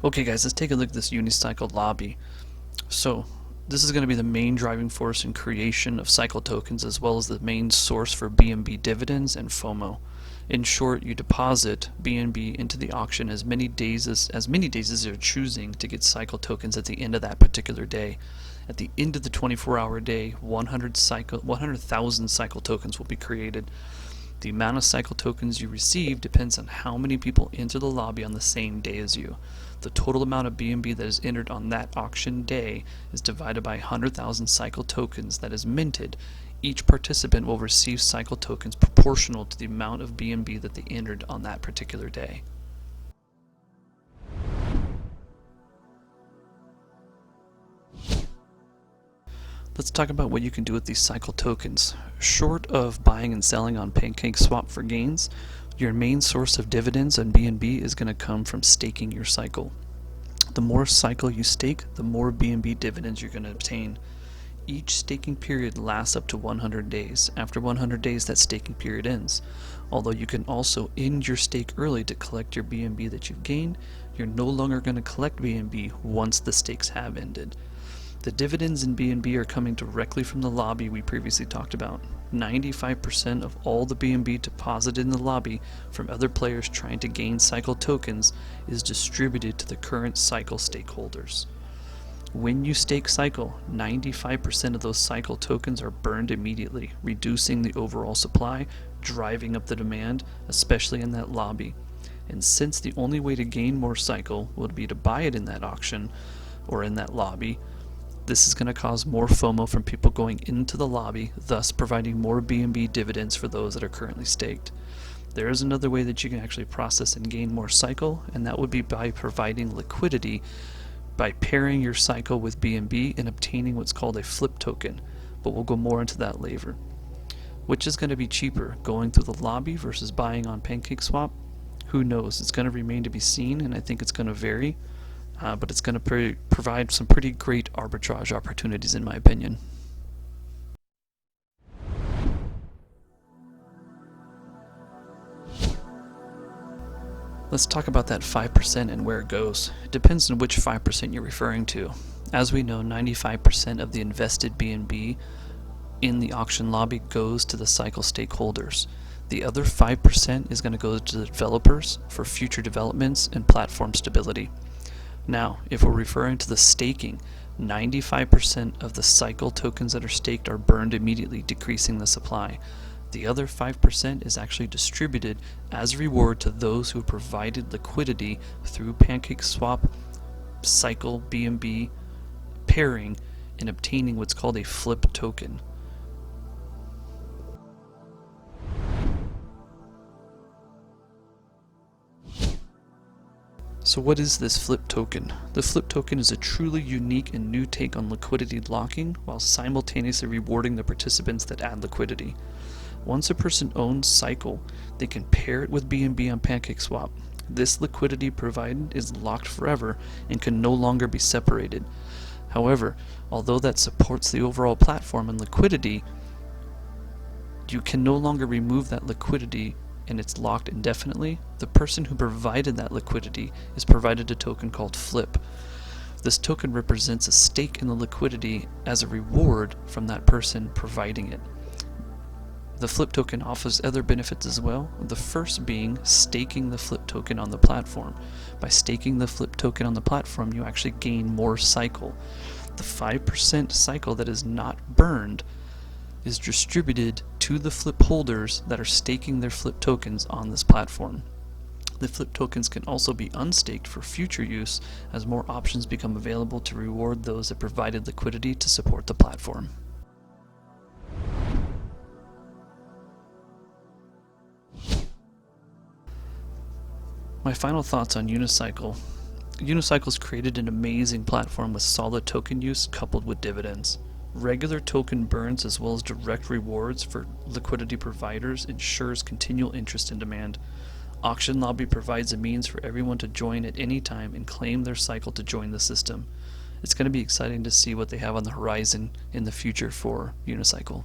Okay guys, let's take a look at this UNICYCLE lobby. So this is going to be the main driving force in creation of cycle tokens, as well as the main source for BNB dividends and FOMO. In short, you deposit BNB into the auction as many days as you're choosing to get cycle tokens at the end of that particular day. At the end of the 24-hour day, 100,000 cycle tokens will be created. The amount of cycle tokens you receive depends on how many people enter the lobby on the same day as you. The total amount of BNB that is entered on that auction day is divided by 100,000 cycle tokens that is minted. Each participant will receive cycle tokens proportional to the amount of BNB that they entered on that particular day. Let's talk about what you can do with these cycle tokens. Short of buying and selling on PancakeSwap for gains, your main source of dividends on BNB is going to come from staking your cycle. The more cycle you stake, the more BNB dividends you're going to obtain. Each staking period lasts up to 100 days. After 100 days, that staking period ends. Although you can also end your stake early to collect your BNB that you've gained, you're no longer going to collect BNB once the stakes have ended. The dividends in BNB are coming directly from the lobby we previously talked about. 95% of all the BNB deposited in the lobby from other players trying to gain cycle tokens is distributed to the current cycle stakeholders. When you stake cycle, 95% of those cycle tokens are burned immediately, reducing the overall supply, driving up the demand, especially in that lobby. And since the only way to gain more cycle would be to buy it in that auction or in that lobby, this is going to cause more FOMO from people going into the lobby, thus providing more BNB dividends for those that are currently staked. There is another way that you can actually process and gain more cycle, and that would be by providing liquidity by pairing your cycle with BNB and obtaining what's called a flip token, but we'll go more into that later. Which is going to be cheaper, going through the lobby versus buying on PancakeSwap? Who knows? It's going to remain to be seen, and I think it's going to vary. But it's going to provide some pretty great arbitrage opportunities in my opinion. Let's talk about that 5% and where it goes. It depends on which 5% you're referring to. As we know, 95% of the invested BNB in the auction lobby goes to the cycle stakeholders. The other 5% is going to go to the developers for future developments and platform stability. Now, if we're referring to the staking, 95% of the cycle tokens that are staked are burned immediately, decreasing the supply. The other 5% is actually distributed as a reward to those who have provided liquidity through PancakeSwap, cycle, BNB, pairing, and obtaining what's called a flip token. So what is this flip token? The flip token is a truly unique and new take on liquidity locking while simultaneously rewarding the participants that add liquidity. Once a person owns Cycle, they can pair it with BNB on PancakeSwap. This liquidity provided is locked forever and can no longer be separated. However, although that supports the overall platform and liquidity, you can no longer remove that liquidity and it's locked indefinitely. The person who provided that liquidity is provided a token called Flip. This token represents a stake in the liquidity as a reward from that person providing it. The Flip token offers other benefits as well, the first being staking the Flip token on the platform. By staking the Flip token on the platform, you actually gain more cycle. The 5% cycle that is not burned is distributed to the flip holders that are staking their flip tokens on this platform. The flip tokens can also be unstaked for future use as more options become available to reward those that provided liquidity to support the platform. My final thoughts on Unicycle. Unicycle's created an amazing platform with solid token use coupled with dividends. Regular token burns as well as direct rewards for liquidity providers ensures continual interest and demand. Auction Lobby provides a means for everyone to join at any time and claim their cycle to join the system. It's going to be exciting to see what they have on the horizon in the future for Unicycle.